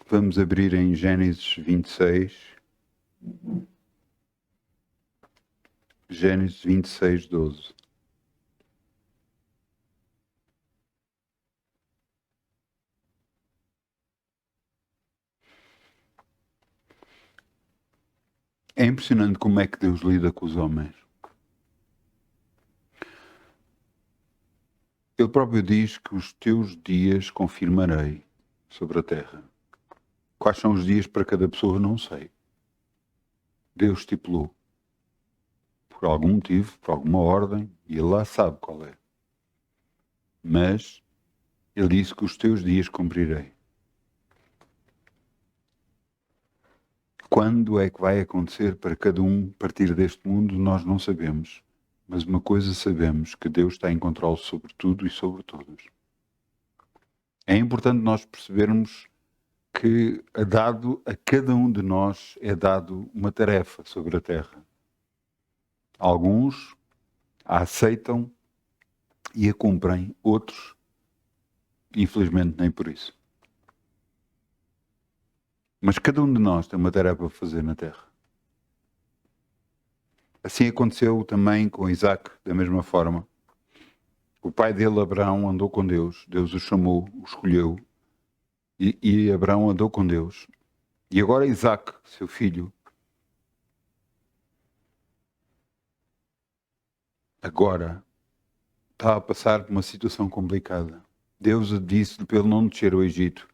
Vamos abrir em Gênesis 26. Gênesis 26, 12. É impressionante como é que Deus lida com os homens. Ele próprio diz que os teus dias confirmarei sobre a terra. Quais são os dias para cada pessoa? Não sei. Deus estipulou. Por algum motivo, por alguma ordem, e Ele lá sabe qual é. Mas Ele disse que os teus dias cumprirei. Quando é que vai acontecer para cada um partir deste mundo, nós não sabemos. Mas uma coisa sabemos, que Deus está em controle sobre tudo e sobre todos. É importante nós percebermos que a cada um de nós é dado uma tarefa sobre a terra. Alguns a aceitam e a cumprem, outros, infelizmente, nem por isso. Mas cada um de nós tem uma tarefa a fazer na terra. Assim aconteceu também com Isaac, da mesma forma. O pai dele, Abraão, andou com Deus. Deus o chamou, o escolheu. E Abraão andou com Deus. E agora Isaac, seu filho, agora está a passar por uma situação complicada. Deus disse-lhe para ele não descer ao Egito.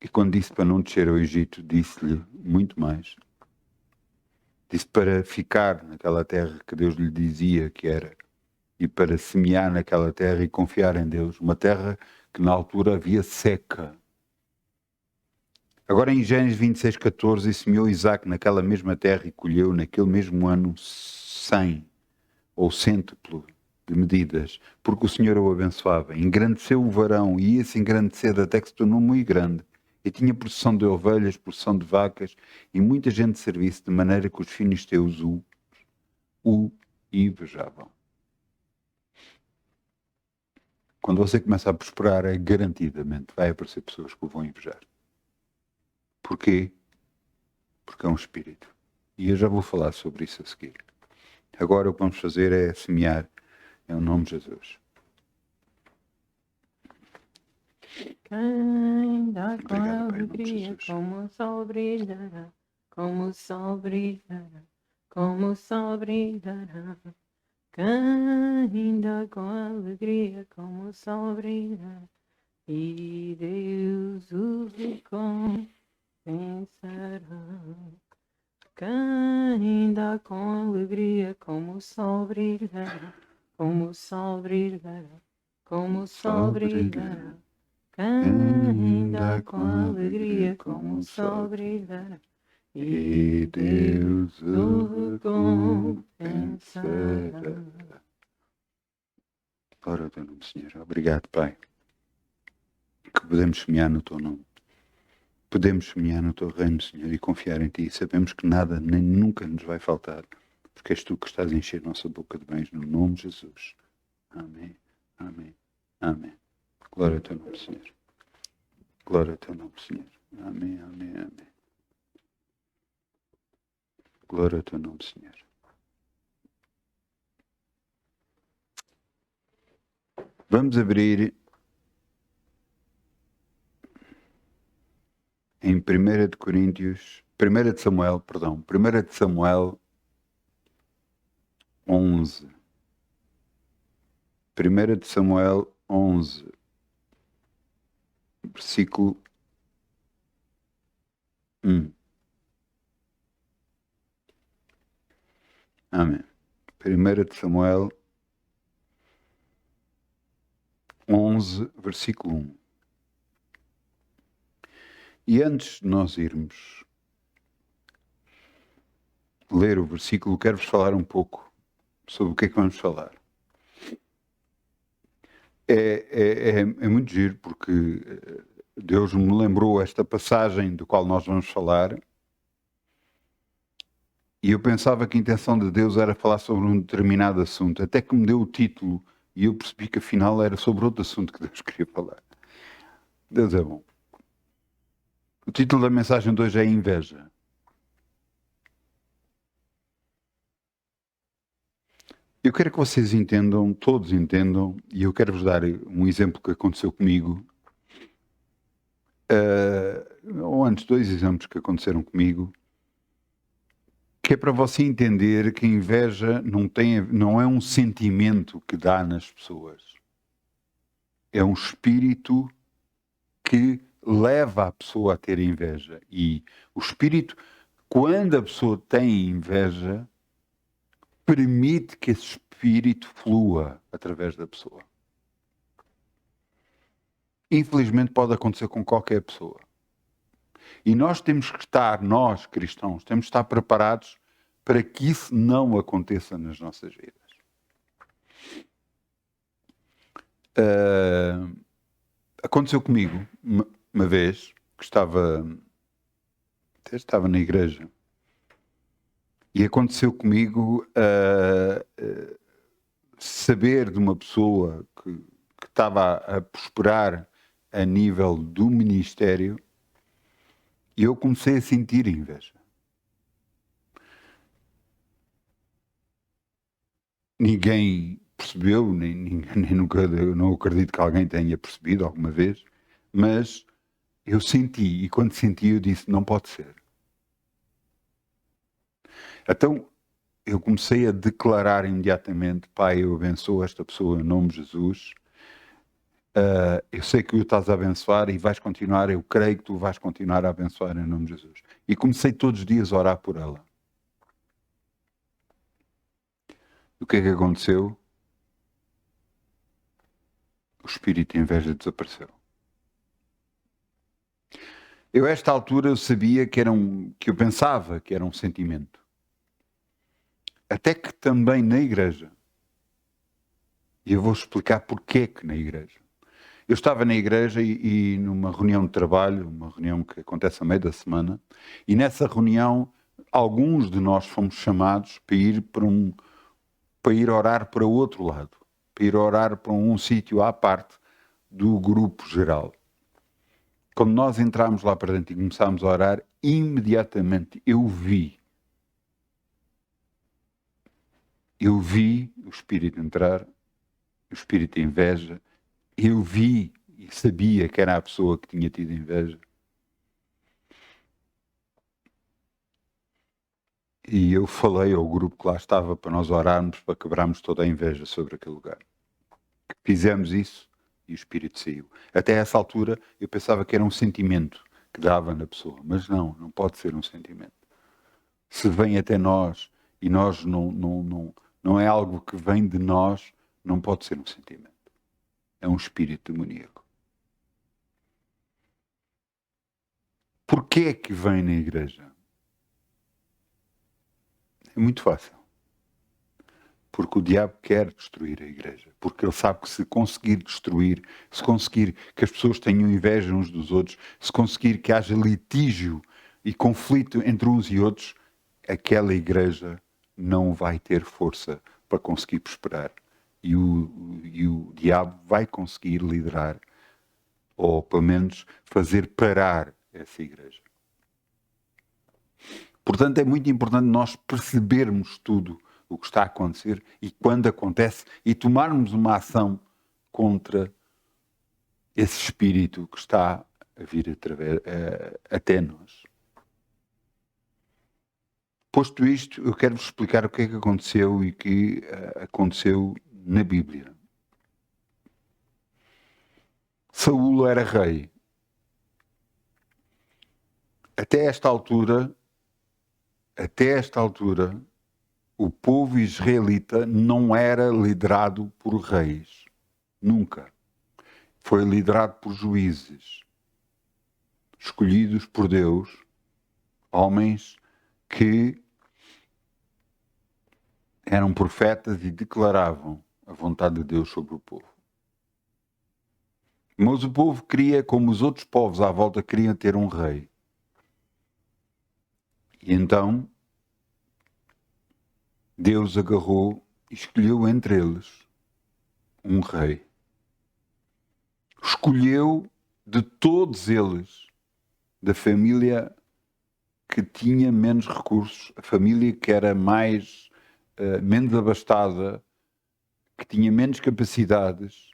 E quando disse para não descer ao Egito, disse-lhe muito mais. Disse para ficar naquela terra que Deus lhe dizia que era. E para semear naquela terra e confiar em Deus. Uma terra que na altura havia seca. Agora em Gênesis 26, 14, e semeou Isaac naquela mesma terra e colheu naquele mesmo ano 100 ou cêntuplo de medidas, porque o Senhor o abençoava. Engrandeceu o varão e ia-se engrandecer até que se tornou muito grande. E tinha processão de ovelhas, processão de vacas e muita gente de serviço, de maneira que os filisteus o invejavam. Quando você começa a prosperar, é garantidamente vai aparecer pessoas que o vão invejar. Porquê? Porque é um espírito. E eu já vou falar sobre isso a seguir. Agora o que vamos fazer é semear em nome de Jesus. Quem dá com Obrigado, Pai, em nome de alegria, Jesus. como o sol brilhará, como o sol brilhará, como o sol brilhará. Quem dá com alegria, como o sol brilhará, e Deus o recompensará. Quem dá com alegria, como o sol brilhará, como o sol brilhará, como o sol brilhará. Quem dá com alegria, como o sol brilhará, E Deus o recompensará. recompensará. Glória ao teu nome, Senhor. Obrigado, Pai, que podemos semear no teu nome. Podemos semear no teu reino, Senhor, e confiar em ti. Sabemos que nada, nem nunca nos vai faltar, porque és tu que estás a encher nossa boca de bens, no nome de Jesus. Amém, amém, amém. Glória ao teu nome, Senhor. Glória ao teu nome, Senhor. Amém, amém, amém. Glória ao teu nome, Senhor. Vamos abrir em 1 de Samuel 11. 1 de Samuel 11, versículo 1. Amém. 1 de Samuel 11, versículo 1. E antes de nós irmos ler o versículo, quero-vos falar um pouco sobre o que é que vamos falar. É muito giro, porque Deus me lembrou esta passagem do qual nós vamos falar, e eu pensava que a intenção de Deus era falar sobre um determinado assunto, até que me deu o título, e eu percebi que afinal era sobre outro assunto que Deus queria falar. Deus é bom. O título da mensagem de hoje é Inveja. Eu quero que vocês entendam, todos entendam, e eu quero vos dar um exemplo que aconteceu comigo, ou antes, 2 exemplos que aconteceram comigo, que é para você entender que a inveja não é um sentimento que dá nas pessoas. É um espírito que leva a pessoa a ter inveja. E o espírito, quando a pessoa tem inveja, permite que esse espírito flua através da pessoa. Infelizmente pode acontecer com qualquer pessoa. E nós temos que estar, nós cristãos, temos que estar preparados para que isso não aconteça nas nossas vidas. Aconteceu comigo uma vez que estava na igreja e aconteceu comigo saber de uma pessoa que estava a prosperar a nível do ministério e eu comecei a sentir inveja. Ninguém percebeu, nem nunca, eu não acredito que alguém tenha percebido alguma vez, mas eu senti, e quando senti eu disse, não pode ser. Então eu comecei a declarar imediatamente, Pai, eu abençoo esta pessoa em nome de Jesus, eu sei que o estás a abençoar e vais continuar, eu creio que tu vais continuar a abençoar em nome de Jesus. E comecei todos os dias a orar por ela. O que é que aconteceu? O espírito de inveja desapareceu. Eu, a esta altura, eu sabia que eu pensava que era um sentimento. Até que também na igreja, e eu vou explicar porquê que na igreja. Eu estava na igreja e numa reunião de trabalho, uma reunião que acontece a meio da semana, e nessa reunião alguns de nós fomos chamados para ir orar para o outro lado, para ir orar para um sítio à parte do grupo geral. Quando nós entramos lá para dentro e começámos a orar, imediatamente eu vi o espírito entrar, o espírito de inveja, eu vi e sabia que era a pessoa que tinha tido inveja. E eu falei ao grupo que lá estava para nós orarmos, para quebrarmos toda a inveja sobre aquele lugar. Fizemos isso e o espírito saiu. Até essa altura eu pensava que era um sentimento que dava na pessoa, mas não pode ser um sentimento. Se vem até nós e nós não é algo que vem de nós, não pode ser um sentimento. É um espírito demoníaco. Porquê é que vem na igreja? É muito fácil. Porque o diabo quer destruir a igreja. Porque ele sabe que se conseguir destruir, se conseguir que as pessoas tenham inveja uns dos outros, se conseguir que haja litígio e conflito entre uns e outros, aquela igreja não vai ter força para conseguir prosperar. E o diabo vai conseguir liderar, ou pelo menos fazer parar essa igreja. Portanto, é muito importante nós percebermos tudo o que está a acontecer e quando acontece e tomarmos uma ação contra esse espírito que está a vir até nós. Posto isto, eu quero-vos explicar o que é que aconteceu e que aconteceu na Bíblia. Saúl era rei. Até esta altura, o povo israelita não era liderado por reis. Nunca. Foi liderado por juízes, escolhidos por Deus, homens que eram profetas e declaravam a vontade de Deus sobre o povo. Mas o povo queria, como os outros povos à volta, queriam ter um rei. E então Deus agarrou e escolheu entre eles um rei. Escolheu de todos eles, da família que tinha menos recursos, a família que era menos abastada, que tinha menos capacidades,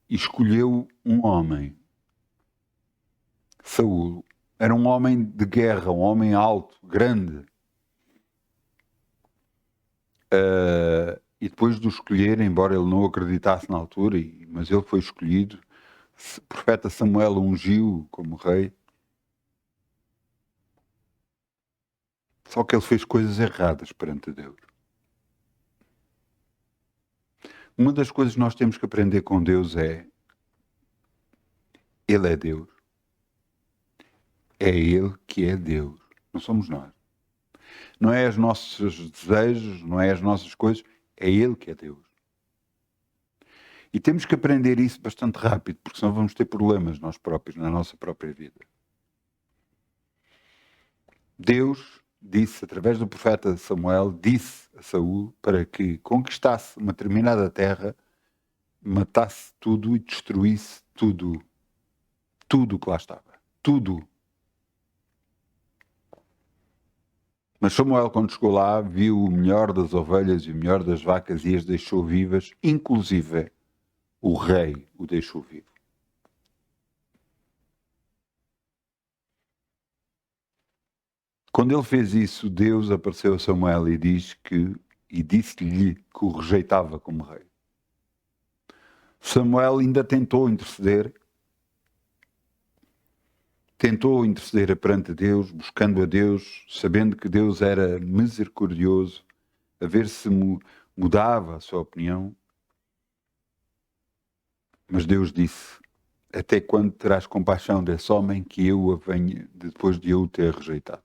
e escolheu um homem. Saúl era um homem de guerra, um homem alto, grande. E depois de o escolher, embora ele não acreditasse na altura, mas ele foi escolhido, o profeta Samuel o ungiu como rei. Só que ele fez coisas erradas perante Deus. Uma das coisas que nós temos que aprender com Deus é: Ele é Deus. É Ele que é Deus. Não somos nós. Não é os nossos desejos, não é as nossas coisas. É Ele que é Deus. E temos que aprender isso bastante rápido, porque senão vamos ter problemas nós próprios, na nossa própria vida. Deus disse, através do profeta Samuel, disse a Saúl para que conquistasse uma determinada terra, matasse tudo e destruísse tudo. Tudo que lá estava. Tudo. Mas Samuel, quando chegou lá, viu o melhor das ovelhas e o melhor das vacas e as deixou vivas, inclusive o rei o deixou vivo. Quando ele fez isso, Deus apareceu a Samuel e disse-lhe que o rejeitava como rei. Samuel ainda tentou interceder perante Deus, buscando a Deus, sabendo que Deus era misericordioso, a ver se mudava a sua opinião. Mas Deus disse: até quando terás compaixão desse homem que eu a venha depois de eu o ter rejeitado?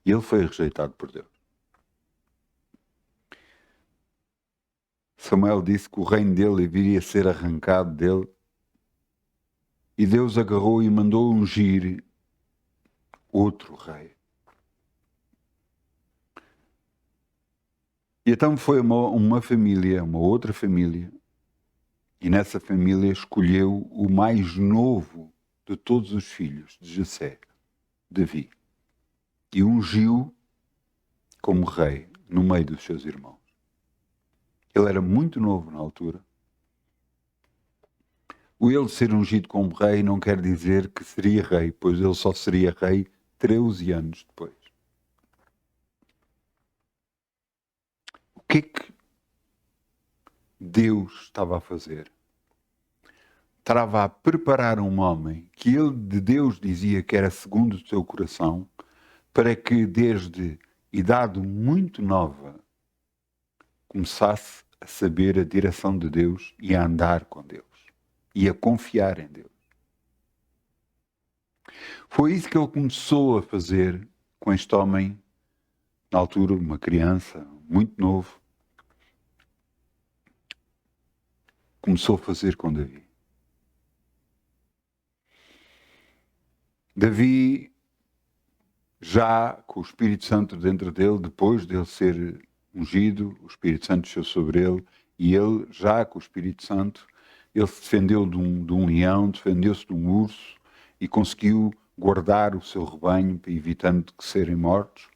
E ele foi rejeitado por Deus. Samuel disse que o reino dele viria a ser arrancado dele. E Deus agarrou e mandou ungir outro rei. E então foi uma família, uma outra família, e nessa família escolheu o mais novo de todos os filhos de Jessé, Davi, e ungiu como rei no meio dos seus irmãos. Ele era muito novo na altura. O ele ser ungido como rei não quer dizer que seria rei, pois ele só seria rei 13 anos depois. O que é que Deus estava a fazer? Estava a preparar um homem que ele de Deus dizia que era segundo o seu coração, para que desde idade muito nova começasse a saber a direção de Deus e a andar com Deus e a confiar em Deus. Foi isso que ele começou a fazer com este homem, na altura uma criança, muito novo. Começou a fazer com Davi. Davi, já com o Espírito Santo dentro dele, depois de ele ser ungido, o Espírito Santo desceu sobre ele, e ele, já com o Espírito Santo, ele se defendeu de um leão, defendeu-se de um urso e conseguiu guardar o seu rebanho, evitando que serem mortos.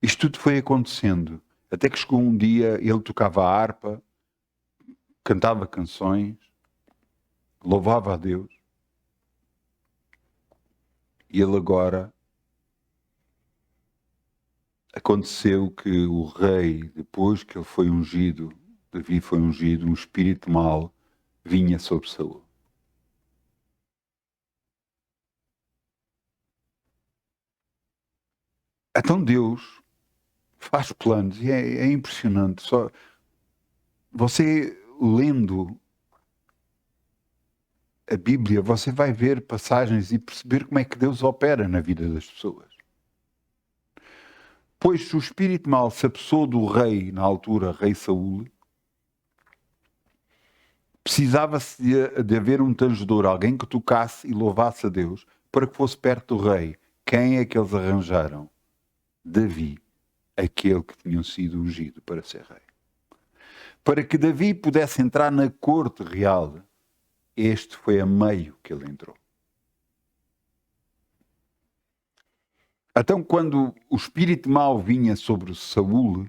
Isto tudo foi acontecendo, até que chegou um dia, ele tocava a harpa, cantava canções, louvava a Deus. E ele agora, aconteceu que o rei, depois que ele foi ungido, Davi foi ungido, um espírito mau vinha sobre Saúl. Então Deus faz planos e é impressionante. Só você lendo a Bíblia, você vai ver passagens e perceber como é que Deus opera na vida das pessoas. Pois se o espírito mau se apossou do rei, na altura, rei Saúl, precisava-se de haver um tangedor, alguém que tocasse e louvasse a Deus, para que fosse perto do rei. Quem é que eles arranjaram? Davi, aquele que tinha sido ungido para ser rei. para que Davi pudesse entrar na corte real, este foi a meio que ele entrou. Então, quando o espírito mau vinha sobre Saul,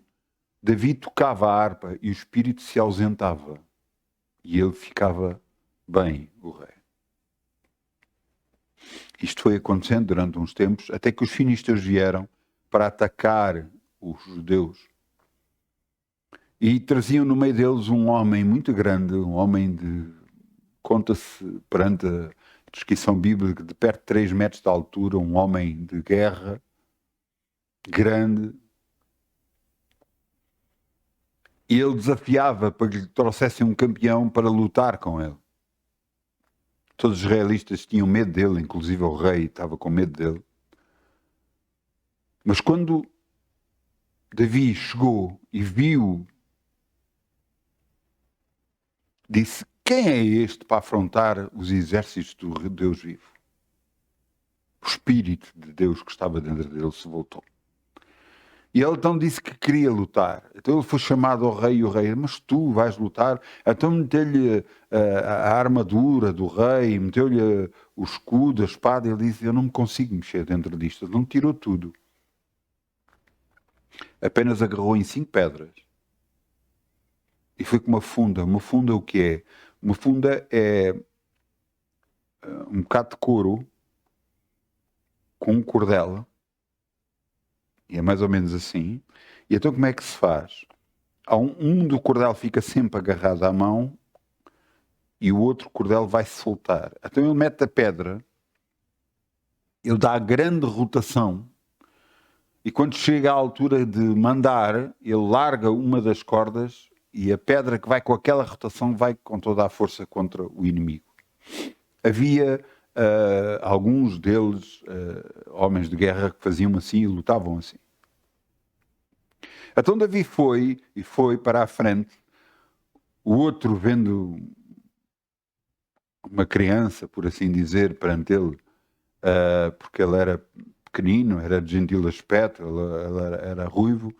Davi tocava a harpa e o espírito se ausentava. E ele ficava bem, o rei. Isto foi acontecendo durante uns tempos, até que os filisteus vieram para atacar os judeus. E traziam no meio deles um homem muito grande, um homem de... Conta-se perante a descrição bíblica de perto de 3 metros de altura, um homem de guerra, grande. E ele desafiava para que lhe trouxessem um campeão para lutar com ele. Todos os israelitas tinham medo dele, inclusive o rei estava com medo dele. Mas quando Davi chegou e viu, disse: quem é este para afrontar os exércitos do Deus vivo? O Espírito de Deus que estava dentro dele se voltou. E ele então disse que queria lutar. Então ele foi chamado ao rei e o rei: mas tu vais lutar? Então meteu-lhe a armadura do rei, meteu-lhe o escudo, a espada. Ele disse: eu não me consigo mexer dentro disto. Ele não tirou tudo. Apenas agarrou em 5 pedras. E foi com uma funda. Uma funda o que é? Uma funda é um bocado de couro com um cordel. E é mais ou menos assim. E então como é que se faz? Um do cordel fica sempre agarrado à mão e o outro cordel vai se soltar. Então ele mete a pedra, ele dá a grande rotação e quando chega à altura de mandar, ele larga uma das cordas e a pedra que vai com aquela rotação vai com toda a força contra o inimigo. Havia alguns deles, homens de guerra, que faziam assim e lutavam assim. Então Davi foi para a frente. O outro, vendo uma criança, por assim dizer, perante ele, porque ele era pequenino, era de gentil aspecto, ele era ruivo,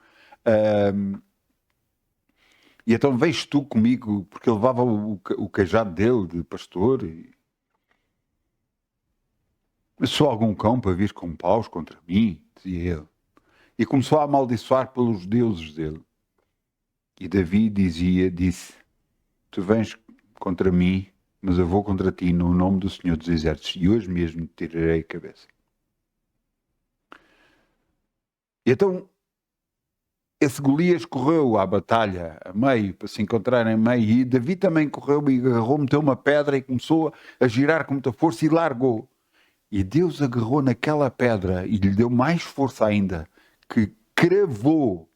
e então vens tu comigo, porque ele levava o cajado dele de pastor, mas sou algum cão para vir com paus contra mim, dizia ele. E começou a amaldiçoar pelos deuses dele. E Davi disse: tu vens contra mim, mas eu vou contra ti no nome do Senhor dos Exércitos, e hoje mesmo te tirarei a cabeça. E então, esse Golias correu à batalha, a meio, para se encontrar em meio, e Davi também correu e agarrou, meteu uma pedra e começou a girar com muita força e largou. E Deus agarrou naquela pedra e lhe deu mais força ainda, que cravou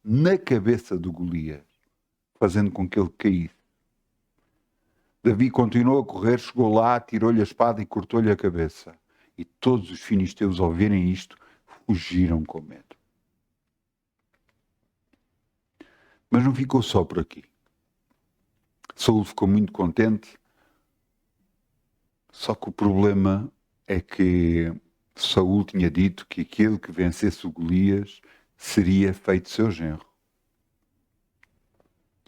na cabeça do Golias, fazendo com que ele caísse. Davi continuou a correr, chegou lá, tirou-lhe a espada e cortou-lhe a cabeça. E todos os filisteus, ao verem isto, fugiram com medo. Mas não ficou só por aqui. Saul ficou muito contente, só que o problema é que Saul tinha dito que aquele que vencesse o Golias seria feito seu genro.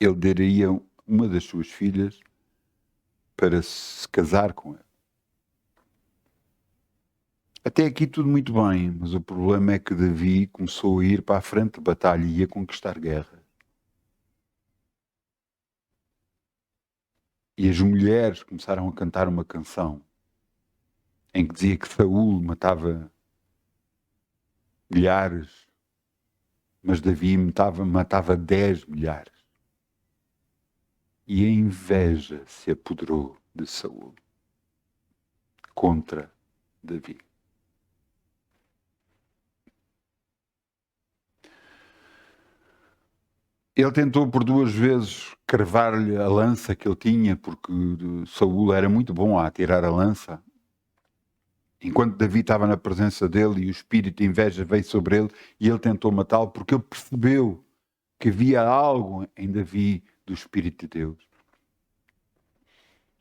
Ele daria uma das suas filhas para se casar com ele. Até aqui tudo muito bem, mas o problema é que Davi começou a ir para a frente de batalha e ia conquistar guerra. E as mulheres começaram a cantar uma canção em que dizia que Saul matava milhares, mas Davi matava 10 milhares. E a inveja se apoderou de Saul contra Davi. Ele tentou por 2 vezes cravar-lhe a lança que ele tinha, porque Saul era muito bom a atirar a lança. Enquanto Davi estava na presença dele e o espírito de inveja veio sobre ele, e ele tentou matá-lo porque ele percebeu que havia algo em Davi do Espírito de Deus.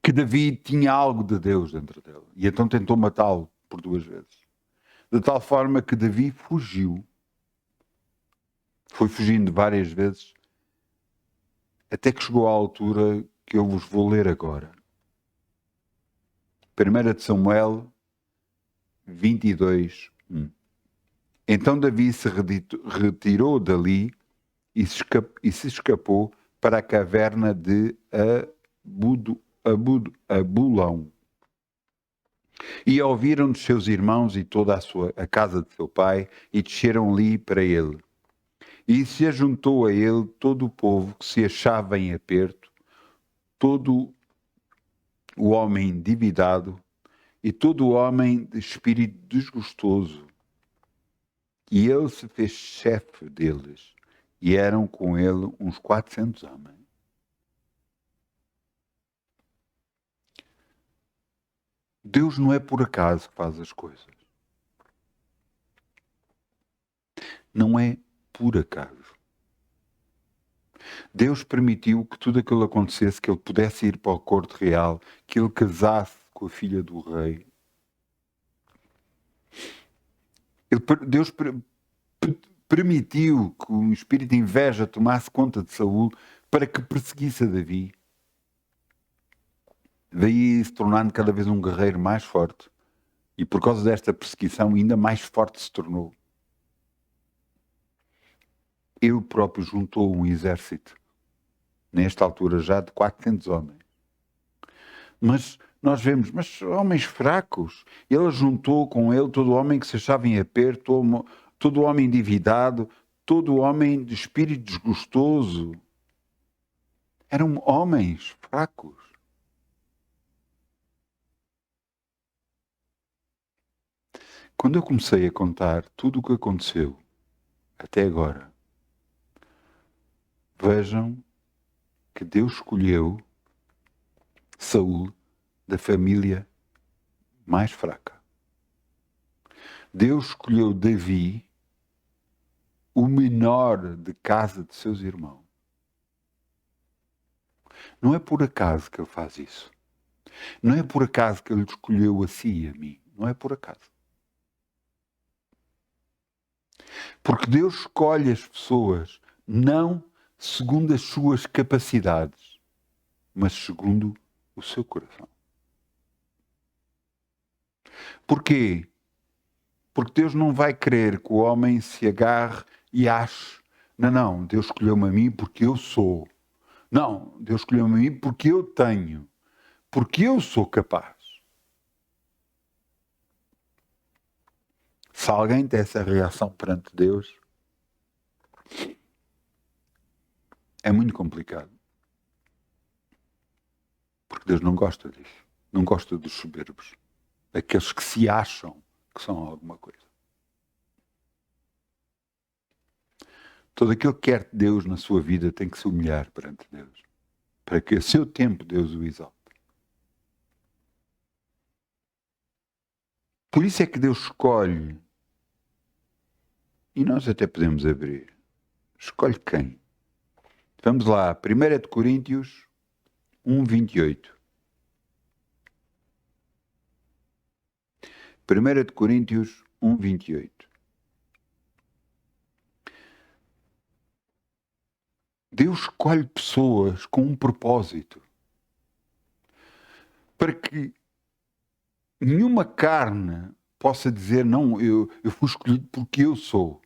Que Davi tinha algo de Deus dentro dele. E então tentou matá-lo por 2 vezes. De tal forma que Davi fugiu. Foi fugindo várias vezes. até que chegou à altura que eu vos vou ler agora. 1 de Samuel 22, 1. Então Davi se retirou dali e se escapou para a caverna de Abulão. E ouviram dos seus irmãos e toda a casa de seu pai, e desceram ali para ele. E se ajuntou a ele todo o povo que se achava em aperto, todo o homem endividado e todo o homem de espírito desgostoso. E ele se fez chefe deles, e eram com ele uns 400 homens. Deus não é por acaso que faz as coisas. Não é por acaso. Deus permitiu que tudo aquilo acontecesse, que ele pudesse ir para a corte real, que ele casasse com a filha do rei. Deus permitiu que o espírito de inveja tomasse conta de Saul para que perseguisse a Davi. Daí se tornando cada vez um guerreiro mais forte. E por causa desta perseguição ainda mais forte se tornou. Ele próprio juntou um exército, nesta altura já de 400 homens. Mas nós vemos, mas homens fracos. Ele juntou com ele todo homem que se achava em aperto, todo homem endividado, todo homem de espírito desgostoso. Eram homens fracos. Quando eu comecei a contar tudo o que aconteceu até agora, vejam que Deus escolheu Saul da família mais fraca. Deus escolheu Davi, o menor de casa de seus irmãos. Não é por acaso que ele faz isso. Não é por acaso que ele escolheu a si e a mim. Não é por acaso. Porque Deus escolhe as pessoas não segundo as suas capacidades, mas segundo o seu coração. Porquê? Porque Deus não vai querer que o homem se agarre e ache, não, Deus escolheu-me a mim porque eu sou. Não, Deus escolheu-me a mim porque eu tenho, porque eu sou capaz. Se alguém tem essa reação perante Deus, é muito complicado. Porque Deus não gosta disso. Não gosta dos soberbos. Daqueles que se acham que são alguma coisa. Todo aquele que quer Deus na sua vida tem que se humilhar perante Deus. Para que a seu tempo Deus o exalte. Por isso é que Deus escolhe. E nós até podemos abrir. Escolhe quem? Vamos lá. 1 de Coríntios 1, 28. 1 de Coríntios 1, 28. Deus escolhe pessoas com um propósito. Para que nenhuma carne possa dizer, não, eu fui escolhido porque eu sou.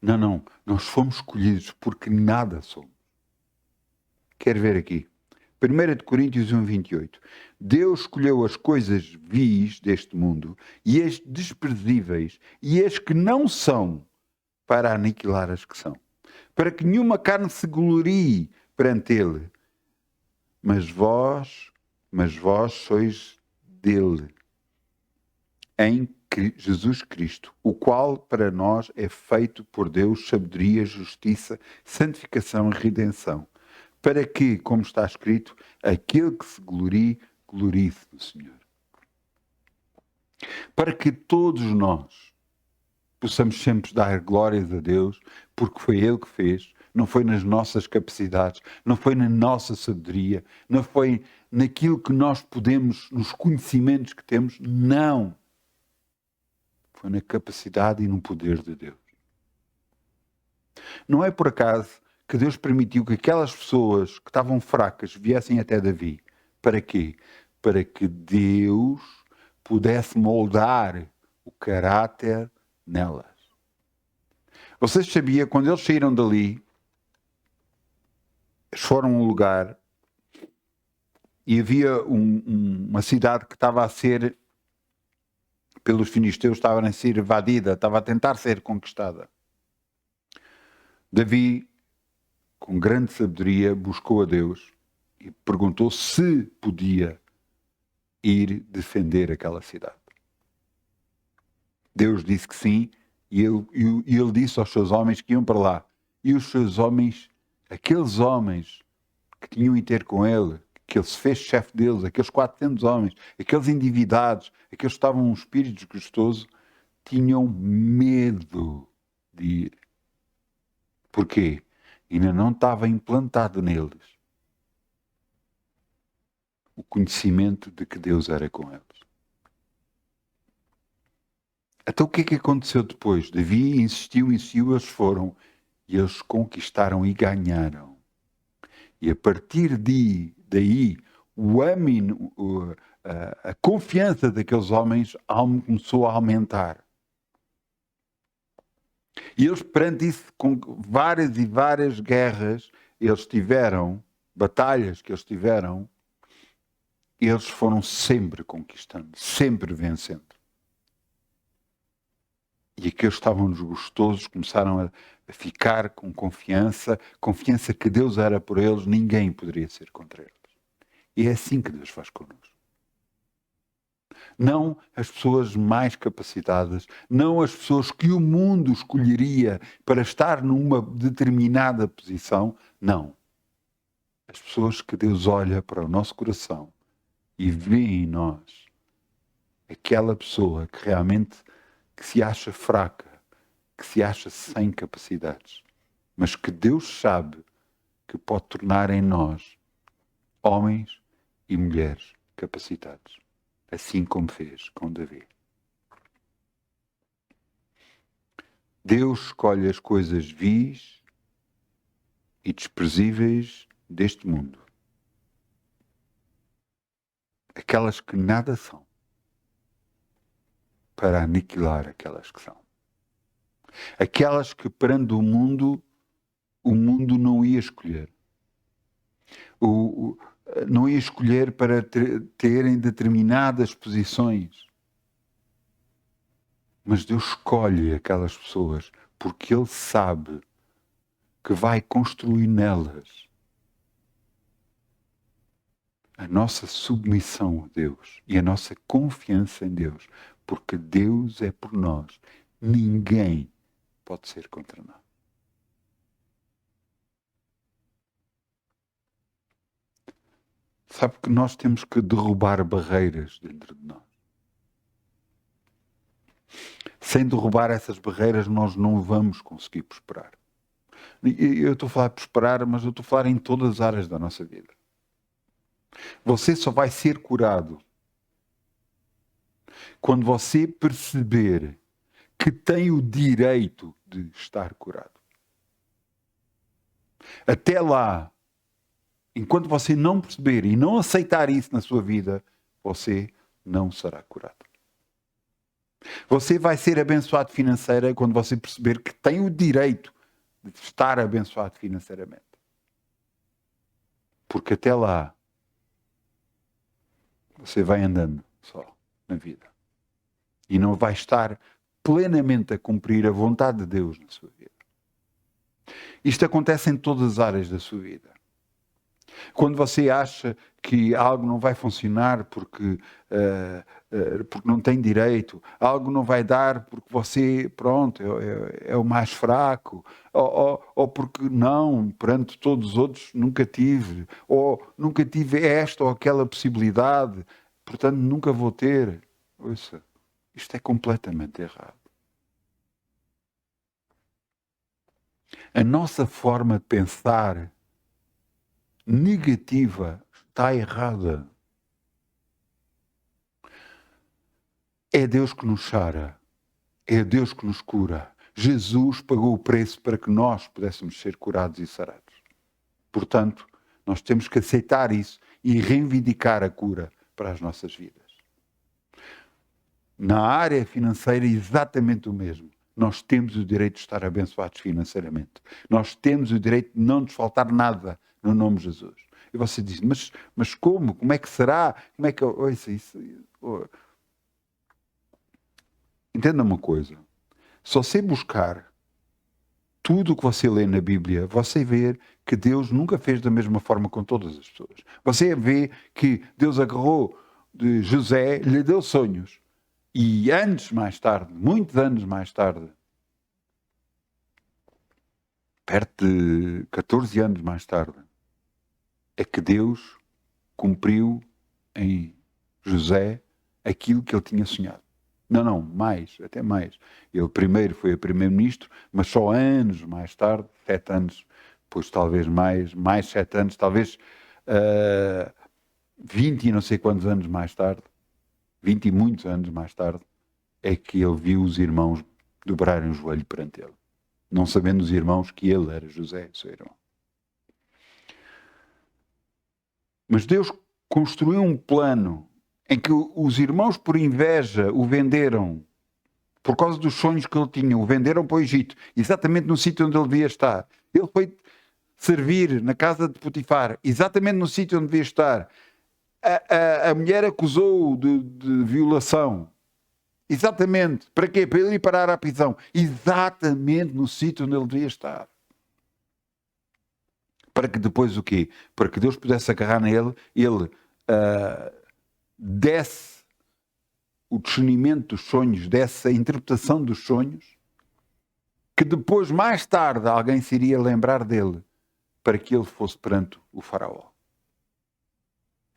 Não, nós fomos escolhidos porque nada somos. Quer ver aqui? 1 de Coríntios 1, 28. Deus escolheu as coisas vis deste mundo e as desprezíveis e as que não são para aniquilar as que são. Para que nenhuma carne se glorie perante ele. Mas vós sois dele, em Jesus Cristo, o qual para nós é feito por Deus sabedoria, justiça, santificação e redenção, para que, como está escrito, aquele que se glorie, glorie-se no Senhor. Para que todos nós possamos sempre dar glórias a Deus, porque foi Ele que fez, não foi nas nossas capacidades, não foi na nossa sabedoria, não foi naquilo que nós podemos, nos conhecimentos que temos, não. Foi na capacidade e no poder de Deus. Não é por acaso que Deus permitiu que aquelas pessoas que estavam fracas viessem até Davi. Para quê? Para que Deus pudesse moldar o caráter nelas. Vocês sabiam, quando eles saíram dali, eles foram a um lugar e havia uma cidade que estava a ser, pelos filisteus, estava a ser invadida, estava a tentar ser conquistada. Davi, com grande sabedoria, buscou a Deus e perguntou se podia ir defender aquela cidade. Deus disse que sim, e ele disse aos seus homens que iam para lá. E os seus homens, aqueles homens que tinham de ter com ele, que ele se fez chefe deles, aqueles 400 homens, aqueles endividados, aqueles que estavam um espírito desgostoso, tinham medo de ir. Porquê? Ainda não estava implantado neles o conhecimento de que Deus era com eles. Então o que é que aconteceu depois? Davi insistiu, eles foram e eles conquistaram e ganharam. E a partir daí, o ânimo, a confiança daqueles homens começou a aumentar. E eles, perante isso, com várias e várias guerras, eles tiveram, batalhas que eles tiveram, eles foram sempre conquistando, sempre vencendo. E aqueles que estavam desgostosos começaram a ficar com confiança que Deus era por eles, ninguém poderia ser contra eles. E é assim que Deus faz connosco. Não as pessoas mais capacitadas, não as pessoas que o mundo escolheria para estar numa determinada posição, não. As pessoas que Deus olha para o nosso coração e vê em nós aquela pessoa que realmente que se acha fraca, que se acha sem capacidades, mas que Deus sabe que pode tornar em nós homens e mulheres capacitados, assim como fez com Davi. Deus escolhe as coisas vis e desprezíveis deste mundo, aquelas que nada são, para aniquilar aquelas que são. Aquelas que perante o mundo não ia escolher. Não ia escolher para terem determinadas posições. Mas Deus escolhe aquelas pessoas porque Ele sabe que vai construir nelas a nossa submissão a Deus e a nossa confiança em Deus. Porque Deus é por nós. Ninguém pode ser contra nós. Sabe que nós temos que derrubar barreiras dentro de nós. Sem derrubar essas barreiras, nós não vamos conseguir prosperar. Eu estou a falar de prosperar, mas eu estou a falar em todas as áreas da nossa vida. Você só vai ser curado quando você perceber que tem o direito de estar curado. Até lá, enquanto você não perceber e não aceitar isso na sua vida, você não será curado. Você vai ser abençoado financeiramente quando você perceber que tem o direito de estar abençoado financeiramente. Porque até lá, você vai andando só na vida. E não vai estar plenamente a cumprir a vontade de Deus na sua vida. Isto acontece em todas as áreas da sua vida. Quando você acha que algo não vai funcionar porque não tem direito, algo não vai dar porque você, pronto, é o mais fraco, ou porque não, perante todos os outros nunca tive, ou nunca tive esta ou aquela possibilidade, portanto nunca vou ter. Ouça, isto é completamente errado. A nossa forma de pensar negativa está errada. É Deus que nos sara, é Deus que nos cura, Jesus pagou o preço para que nós pudéssemos ser curados e sarados. Portanto, nós temos que aceitar isso e reivindicar a cura para as nossas vidas. Na área financeira é exatamente o mesmo. Nós temos o direito de estar abençoados financeiramente. Nós temos o direito de não nos faltar nada no nome de Jesus. E você diz, mas como? Como é que será? Como é que... Entenda uma coisa. Se você buscar tudo o que você lê na Bíblia, você vê que Deus nunca fez da mesma forma com todas as pessoas. Você vê que Deus agarrou de José, lhe deu sonhos. E anos mais tarde, muitos anos mais tarde, perto de 14 anos mais tarde, é que Deus cumpriu em José aquilo que ele tinha sonhado. Não, mais, até mais. Ele primeiro foi primeiro-ministro, mas só anos mais tarde, 7 anos, depois talvez mais 7 anos, talvez 20 e não sei quantos anos mais tarde, 20 e muitos anos mais tarde, é que ele viu os irmãos dobrarem o joelho perante ele. Não sabendo os irmãos que ele era José, seu irmão. Mas Deus construiu um plano em que os irmãos, por inveja, o venderam, por causa dos sonhos que ele tinha, o venderam para o Egito, exatamente no sítio onde ele devia estar. Ele foi servir na casa de Potifar, exatamente no sítio onde devia estar. A mulher acusou-o de violação. Exatamente. Para quê? Para ele ir parar à prisão. Exatamente no sítio onde ele devia estar. Para que depois o quê? Para que Deus pudesse agarrar nele, ele desse o discernimento dos sonhos, desse a interpretação dos sonhos, que depois, mais tarde, alguém se iria lembrar dele, para que ele fosse perante o faraó.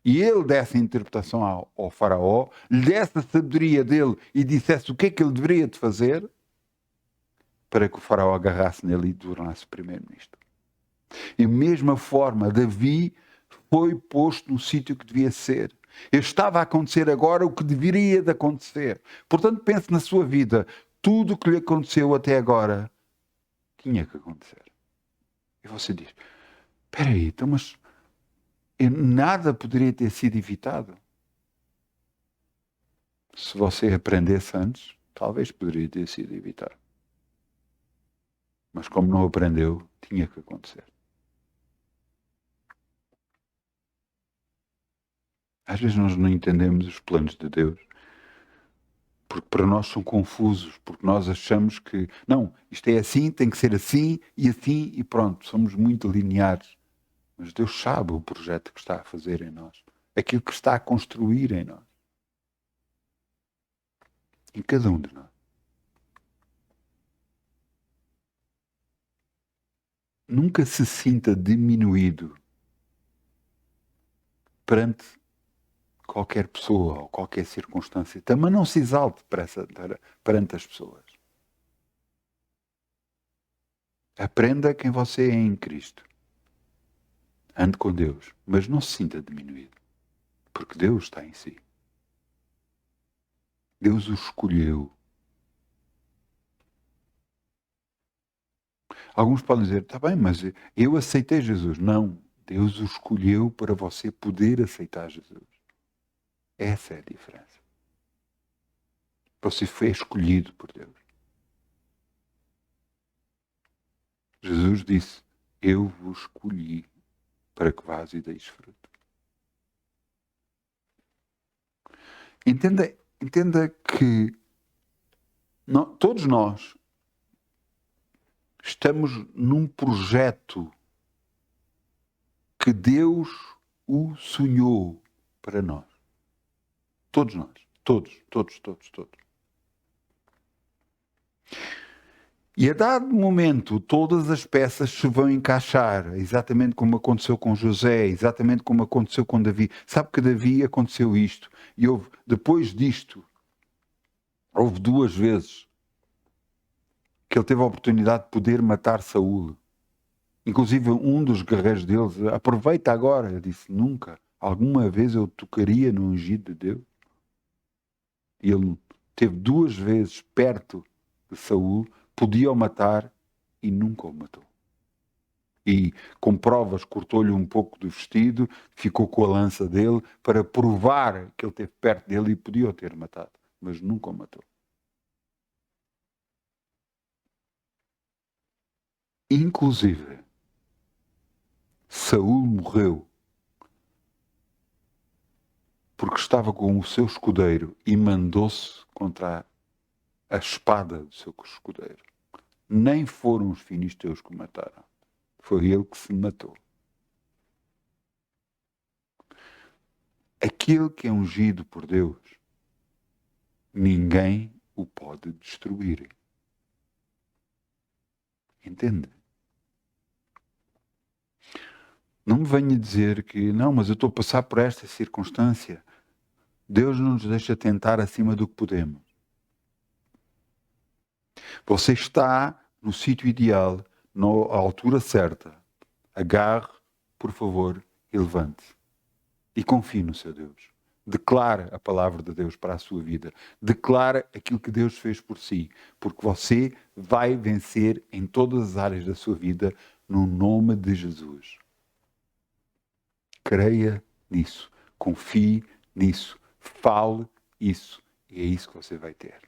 E ele desse a interpretação ao faraó, lhe desse a sabedoria dele e dissesse o que é que ele deveria de fazer, para que o faraó agarrasse nele e tornasse primeiro-ministro. E da mesma forma, Davi foi posto no sítio que devia ser. Estava a acontecer agora o que deveria de acontecer. Portanto, pense na sua vida. Tudo o que lhe aconteceu até agora tinha que acontecer. E você diz, espera aí, então, mas nada poderia ter sido evitado? Se você aprendesse antes, talvez poderia ter sido evitado. Mas como não aprendeu, tinha que acontecer. Às vezes nós não entendemos os planos de Deus, porque para nós são confusos, porque nós achamos que, não, isto é assim, tem que ser assim e pronto, somos muito lineares. Mas Deus sabe o projeto que está a fazer em nós, aquilo que está a construir em nós, em cada um de nós. Nunca se sinta diminuído perante qualquer pessoa ou qualquer circunstância. Também não se exalte perante as pessoas. Aprenda quem você é em Cristo. Ande com Deus, mas não se sinta diminuído, porque Deus está em si. Deus o escolheu. Alguns podem dizer, está bem, mas eu aceitei Jesus. Não, Deus o escolheu para você poder aceitar Jesus. Essa é a diferença. Você foi escolhido por Deus. Jesus disse, eu vos escolhi para que vás e deis fruto. Entenda que todos nós estamos num projeto que Deus o sonhou para nós. Todos nós. Todos. E a dado momento, todas as peças se vão encaixar, exatamente como aconteceu com José, exatamente como aconteceu com Davi. Sabe que Davi aconteceu isto. E depois disto, houve 2 vezes que ele teve a oportunidade de poder matar Saúl. Inclusive, um dos guerreiros deles, aproveita agora, ele disse, nunca, alguma vez eu tocaria no ungido de Deus. E ele teve 2 vezes perto de Saúl podia o matar e nunca o matou. E com provas cortou-lhe um pouco do vestido, ficou com a lança dele para provar que ele esteve perto dele e podia o ter matado, mas nunca o matou. Inclusive, Saul morreu porque estava com o seu escudeiro e mandou-se contra a espada do seu escudeiro. Nem foram os filisteus que o mataram. Foi ele que se matou. Aquele que é ungido por Deus, ninguém o pode destruir. Entende? Não me venha dizer que, não, mas eu estou a passar por esta circunstância. Deus não nos deixa tentar acima do que podemos. Você está no sítio ideal, na altura certa. Agarre, por favor, e levante-se. E confie no seu Deus. Declare a palavra de Deus para a sua vida. Declare aquilo que Deus fez por si. Porque você vai vencer em todas as áreas da sua vida no nome de Jesus. Creia nisso. Confie nisso. Fale isso. E é isso que você vai ter.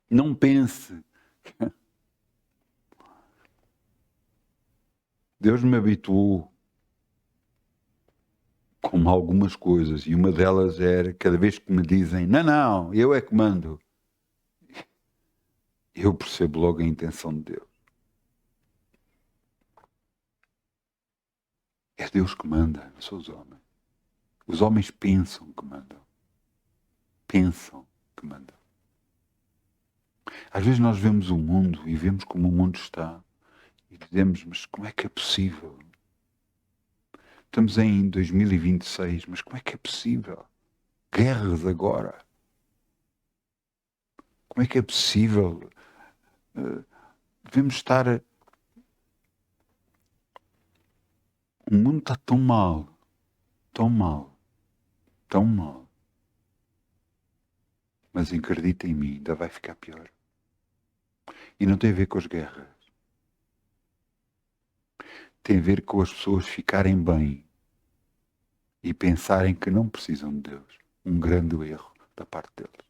Não pense. Deus me habituou com algumas coisas. E uma delas era, cada vez que me dizem, não, eu é que mando. Eu percebo logo a intenção de Deus. É Deus que manda, não são os homens. Os homens pensam que mandam. Pensam que mandam. Às vezes nós vemos o mundo e vemos como o mundo está e dizemos, mas como é que é possível? Estamos em 2026, mas como é que é possível? Guerras agora. Como é que é possível? Devemos estar... O mundo está tão mal, tão mal, tão mal. Mas acredita em mim, ainda vai ficar pior. E não tem a ver com as guerras. Tem a ver com as pessoas ficarem bem e pensarem que não precisam de Deus. Um grande erro da parte deles.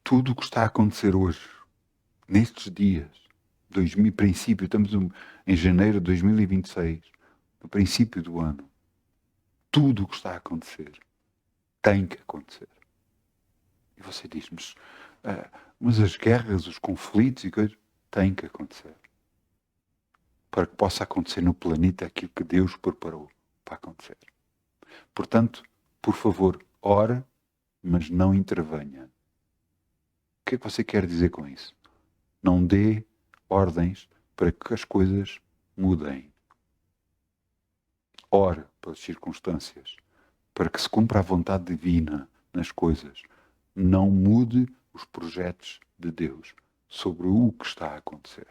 Tudo o que está a acontecer hoje, nestes dias, princípio, estamos em janeiro de 2026, no princípio do ano, tudo o que está a acontecer tem que acontecer. E você diz, mas as guerras, os conflitos e coisas, têm que acontecer. Para que possa acontecer no planeta aquilo que Deus preparou para acontecer. Portanto, por favor, ore, mas não intervenha. O que é que você quer dizer com isso? Não dê ordens para que as coisas mudem. Ore pelas circunstâncias, para que se cumpra a vontade divina nas coisas. Não mude os projetos de Deus sobre o que está a acontecer.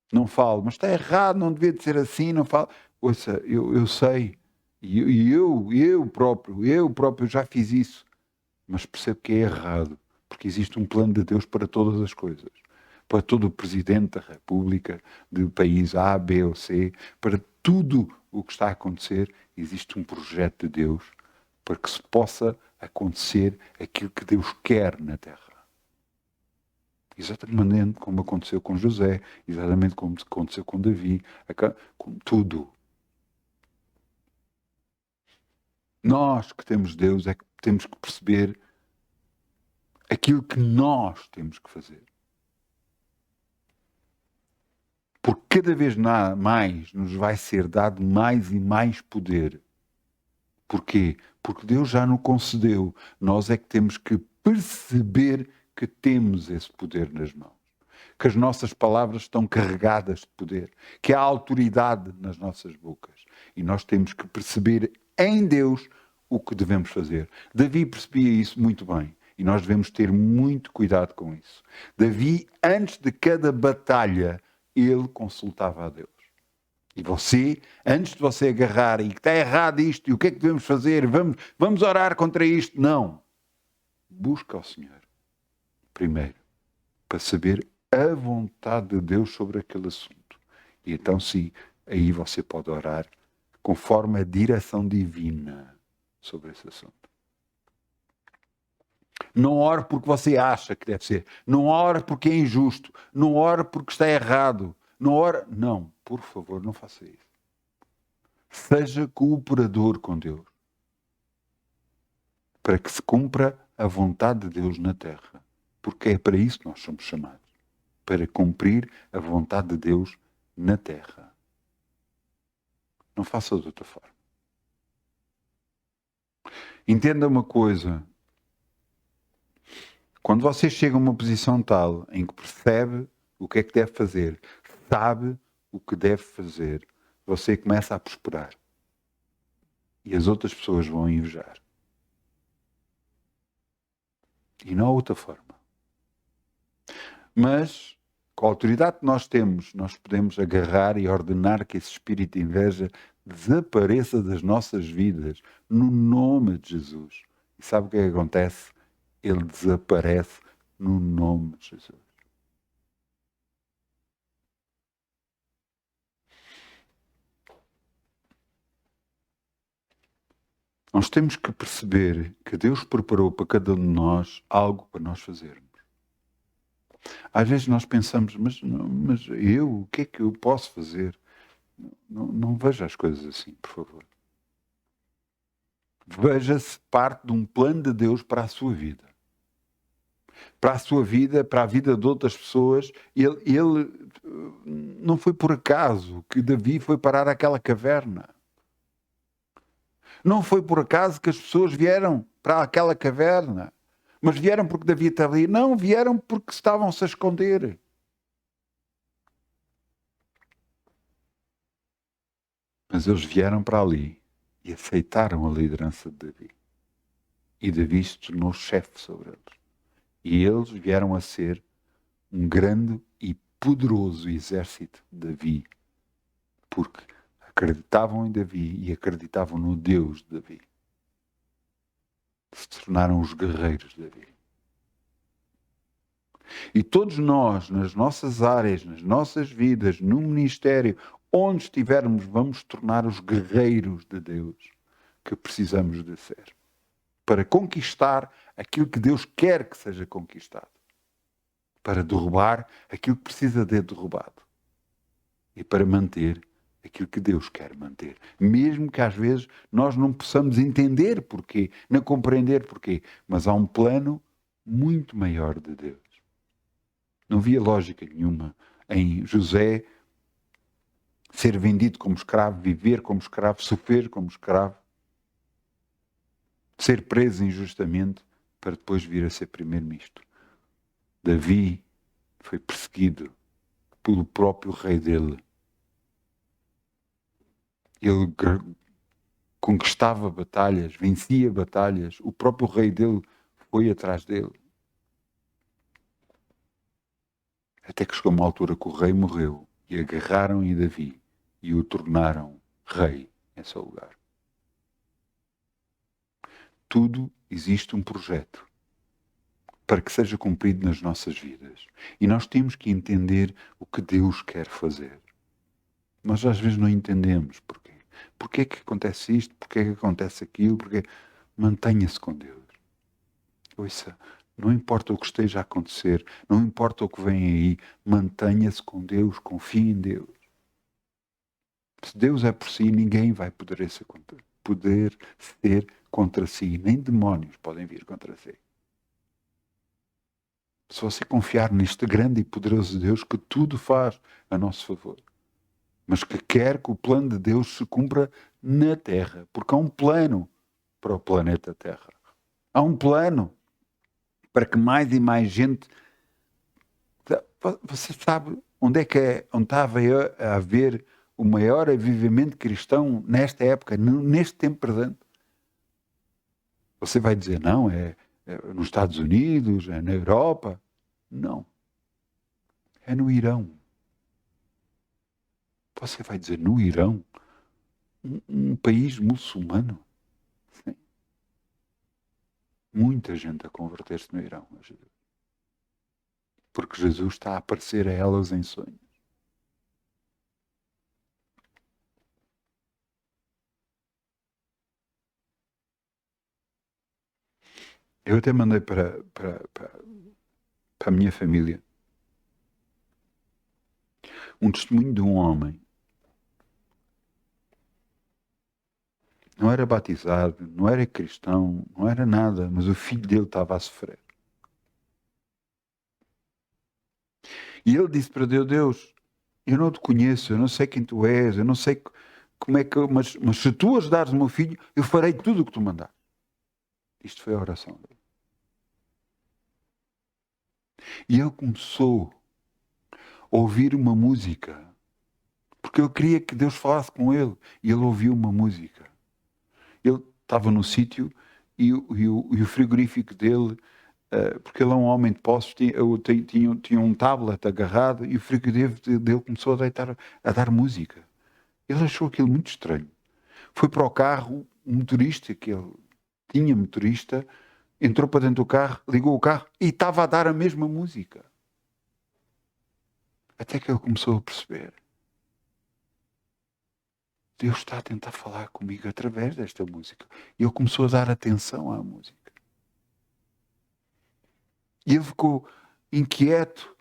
Não falo, mas está errado, não devia de ser assim, não falo. Ouça, eu sei, e eu próprio já fiz isso, mas percebo que é errado, porque existe um plano de Deus para todas as coisas. Para todo o Presidente da República, do país A, B ou C, para tudo o que está a acontecer, existe um projeto de Deus para que se possa acontecer aquilo que Deus quer na Terra. Exatamente como aconteceu com José, exatamente como aconteceu com Davi, com tudo. Nós que temos Deus é que temos que perceber aquilo que nós temos que fazer. Porque cada vez mais nos vai ser dado mais e mais poder. Porquê? Porque Deus já nos concedeu. Nós é que temos que perceber que temos esse poder nas mãos. Que as nossas palavras estão carregadas de poder. Que há autoridade nas nossas bocas. E nós temos que perceber em Deus o que devemos fazer. Davi percebia isso muito bem. E nós devemos ter muito cuidado com isso. Davi, antes de cada batalha, ele consultava a Deus. E você, antes de você agarrar e que está errado isto, e o que é que devemos fazer? Vamos orar contra isto. Não. Busca ao Senhor primeiro, para saber a vontade de Deus sobre aquele assunto. E então sim, aí você pode orar conforme a direção divina sobre esse assunto. Não ore porque você acha que deve ser. Não ore porque é injusto. Não ore porque está errado. Não ore... Não, por favor, não faça isso. Seja cooperador com Deus. Para que se cumpra a vontade de Deus na terra. Porque é para isso que nós somos chamados. Para cumprir a vontade de Deus na terra. Não faça de outra forma. Entenda uma coisa. Quando você chega a uma posição tal em que percebe o que é que deve fazer, sabe o que deve fazer, você começa a prosperar. E as outras pessoas vão invejar. E não há outra forma. Mas, com a autoridade que nós temos, nós podemos agarrar e ordenar que esse espírito de inveja desapareça das nossas vidas, no nome de Jesus. E sabe o que é que acontece? Ele desaparece no nome de Jesus. Nós temos que perceber que Deus preparou para cada um de nós algo para nós fazermos. Às vezes nós pensamos, mas eu, o que é que eu posso fazer? Não veja as coisas assim, por favor. Veja-se parte de um plano de Deus para a sua vida. Para a sua vida, para a vida de outras pessoas. Ele não foi por acaso que Davi foi parar àquela caverna. Não foi por acaso que as pessoas vieram para aquela caverna. Mas vieram porque Davi estava ali. Não, vieram porque estavam-se a esconder. Mas eles vieram para ali e aceitaram a liderança de Davi. E Davi se tornou chefe sobre eles. E eles vieram a ser um grande e poderoso exército de Davi. Porque acreditavam em Davi e acreditavam no Deus de Davi. Se tornaram os guerreiros de Davi. E todos nós, nas nossas áreas, nas nossas vidas, no ministério, onde estivermos, vamos tornar os guerreiros de Deus que precisamos de ser. Para conquistar aquilo que Deus quer que seja conquistado. Para derrubar aquilo que precisa de derrubado. E para manter aquilo que Deus quer manter. Mesmo que às vezes nós não possamos entender porquê, não compreender porquê. Mas há um plano muito maior de Deus. Não havia lógica nenhuma em José ser vendido como escravo, viver como escravo, sofrer como escravo, ser preso injustamente para depois vir a ser primeiro-ministro. Davi foi perseguido pelo próprio rei dele. Ele conquistava batalhas, vencia batalhas, o próprio rei dele foi atrás dele. Até que chegou uma altura que o rei morreu e agarraram em Davi e o tornaram rei em seu lugar. Tudo existe um projeto para que seja cumprido nas nossas vidas. E nós temos que entender o que Deus quer fazer. Nós às vezes não entendemos porquê. Porquê é que acontece isto? Porquê é que acontece aquilo? Porquê? Mantenha-se com Deus. Ouça, não importa o que esteja a acontecer, não importa o que vem aí, mantenha-se com Deus, confie em Deus. Se Deus é por si, ninguém vai poder ser contra si, nem demónios podem vir contra si. Se você confiar neste grande e poderoso Deus que tudo faz a nosso favor, mas que quer que o plano de Deus se cumpra na Terra, porque há um plano para o planeta Terra. Há um plano para que mais e mais gente... Você sabe onde estava a haver o maior avivamento cristão nesta época, neste tempo presente? Você vai dizer, não, é nos Estados Unidos, é na Europa. Não. É no Irão. Você vai dizer, no Irão? Um país muçulmano? Sim. Muita gente a converter-se no Irão. Porque Jesus está a aparecer a elas em sonhos. Eu até mandei para a minha família um testemunho de um homem. Não era batizado, não era cristão, não era nada, mas o filho dele estava a sofrer. E ele disse para Deus, Deus, eu não te conheço, eu não sei quem tu és, eu não sei como é que... Mas se tu ajudares o meu filho, eu farei tudo o que tu mandar. Isto foi a oração dele. E ele começou a ouvir uma música, porque ele queria que Deus falasse com ele. E ele ouviu uma música. Ele estava no sítio e o frigorífico dele, porque ele é um homem de posses, tinha um tablet agarrado e o frigorífico dele começou a dar música. Ele achou aquilo muito estranho. Foi para o carro, um motorista, que ele tinha motorista, entrou para dentro do carro, ligou o carro e estava a dar a mesma música. Até que ele começou a perceber. Deus está a tentar falar comigo através desta música. E ele começou a dar atenção à música. E ele ficou inquieto.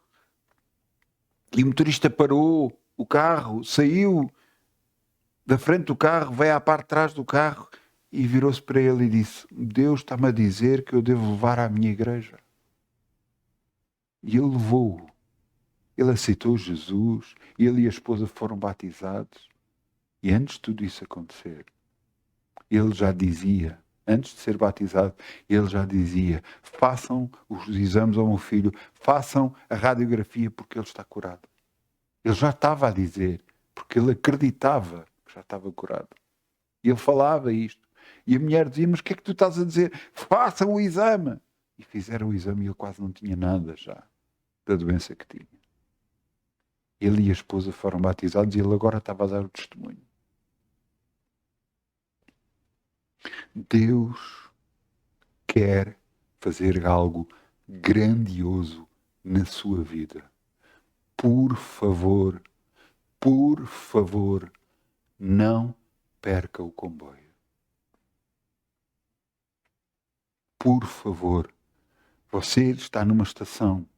E o motorista parou o carro, saiu da frente do carro, veio à parte de trás do carro e virou-se para ele e disse, Deus está-me a dizer que eu devo levar à minha igreja. E ele levou-o. Ele aceitou Jesus, ele e a esposa foram batizados. E antes de tudo isso acontecer, ele já dizia, antes de ser batizado, ele já dizia, façam os exames ao meu filho, façam a radiografia porque ele está curado. Ele já estava a dizer, porque ele acreditava que já estava curado. E ele falava isto. E a mulher dizia, mas o que é que tu estás a dizer? Façam o exame. E fizeram o exame e ele quase não tinha nada já da doença que tinha. Ele e a esposa foram batizados e ele agora estava a dar o testemunho. Deus quer fazer algo grandioso na sua vida. Por favor, não perca o comboio. Por favor, você está numa estação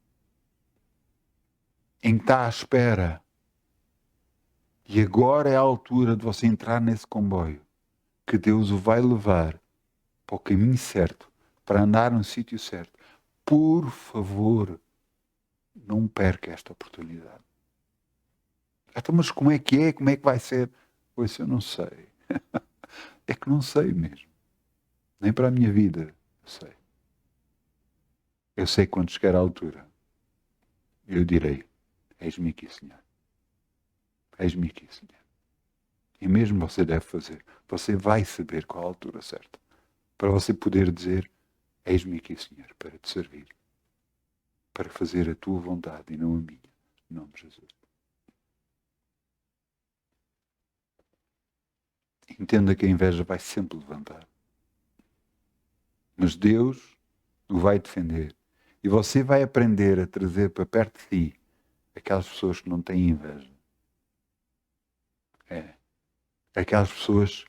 em que está à espera e agora é a altura de você entrar nesse comboio, que Deus o vai levar para o caminho certo, para andar no sítio certo. Por favor, não perca esta oportunidade. Então, mas como é que é? Como é que vai ser? Pois eu não sei. É que não sei mesmo. Nem para a minha vida eu sei. Eu sei quando chegar à altura, eu direi, eis-me aqui, Senhor. Eis-me aqui, Senhor. E mesmo você deve fazer. Você vai saber qual a altura certa. Para você poder dizer, eis-me aqui, Senhor, para te servir. Para fazer a tua vontade e não a minha. Em nome de Jesus. Entenda que a inveja vai sempre levantar. Mas Deus o vai defender. E você vai aprender a trazer para perto de si aquelas pessoas que não têm inveja. Aquelas pessoas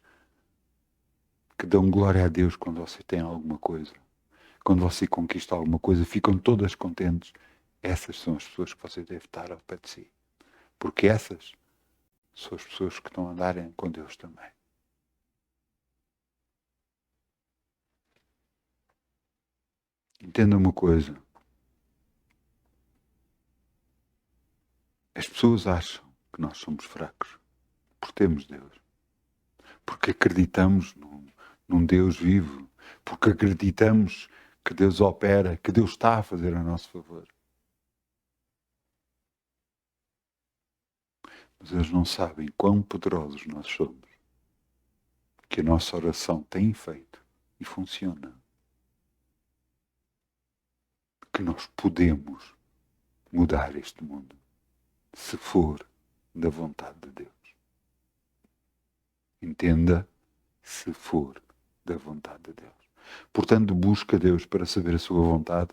que dão glória a Deus quando você tem alguma coisa. Quando você conquista alguma coisa, ficam todas contentes. Essas são as pessoas que você deve estar ao pé de si. Porque essas são as pessoas que estão a andarem com Deus também. Entenda uma coisa. As pessoas acham que nós somos fracos porque temos Deus. Porque acreditamos num Deus vivo. Porque acreditamos que Deus opera, que Deus está a fazer a nosso favor. Mas eles não sabem quão poderosos nós somos. Que a nossa oração tem efeito e funciona. Que nós podemos mudar este mundo, se for da vontade de Deus. Entenda, se for da vontade de Deus. Portanto, busca Deus para saber a sua vontade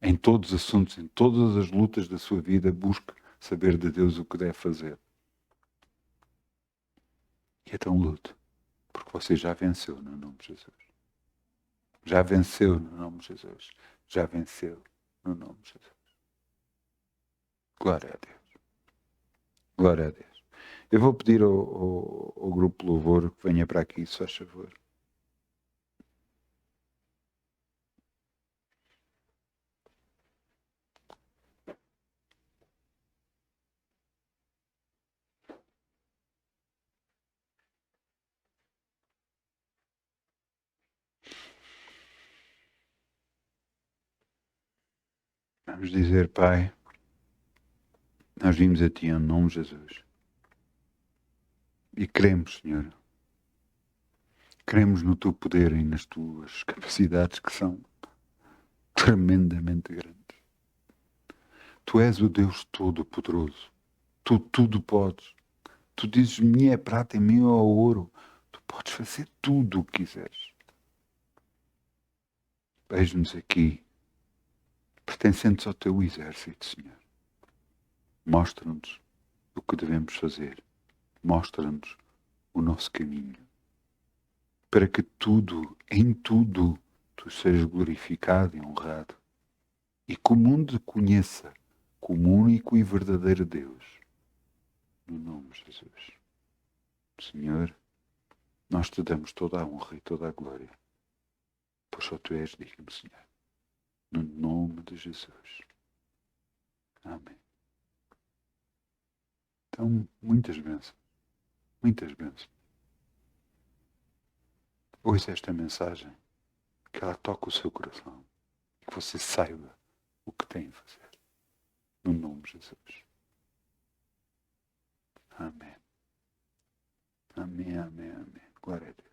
em todos os assuntos, em todas as lutas da sua vida. Busque saber de Deus o que deve fazer. E então lute, porque você já venceu no nome de Jesus. Já venceu no nome de Jesus. Já venceu no nome de Jesus. Glória a Deus. Glória a Deus. Eu vou pedir ao grupo Louvor que venha para aqui, se faz favor. Vamos dizer, Pai, nós vimos a Ti em nome de Jesus. E cremos, Senhor. Cremos no Teu poder e nas Tuas capacidades que são tremendamente grandes. Tu és o Deus Todo-Poderoso. Tu tudo podes. Tu dizes, minha é prata e minha é ouro. Tu podes fazer tudo o que quiseres. Vejo-nos aqui, pertencentes ao Teu exército, Senhor. Mostra-nos o que devemos fazer. Mostra-nos o nosso caminho. Para que tudo, em tudo, Tu sejas glorificado e honrado. E que o mundo conheça como único e verdadeiro Deus. No nome de Jesus. Senhor, nós te damos toda a honra e toda a glória. Pois só Tu és digno, Senhor. No nome de Jesus. Amém. Então, muitas bênçãos. Muitas bênçãos. Ouça esta mensagem. Que ela toque o seu coração. E que você saiba o que tem a fazer. No nome de Jesus. Amém. Amém, amém, amém. Glória a Deus.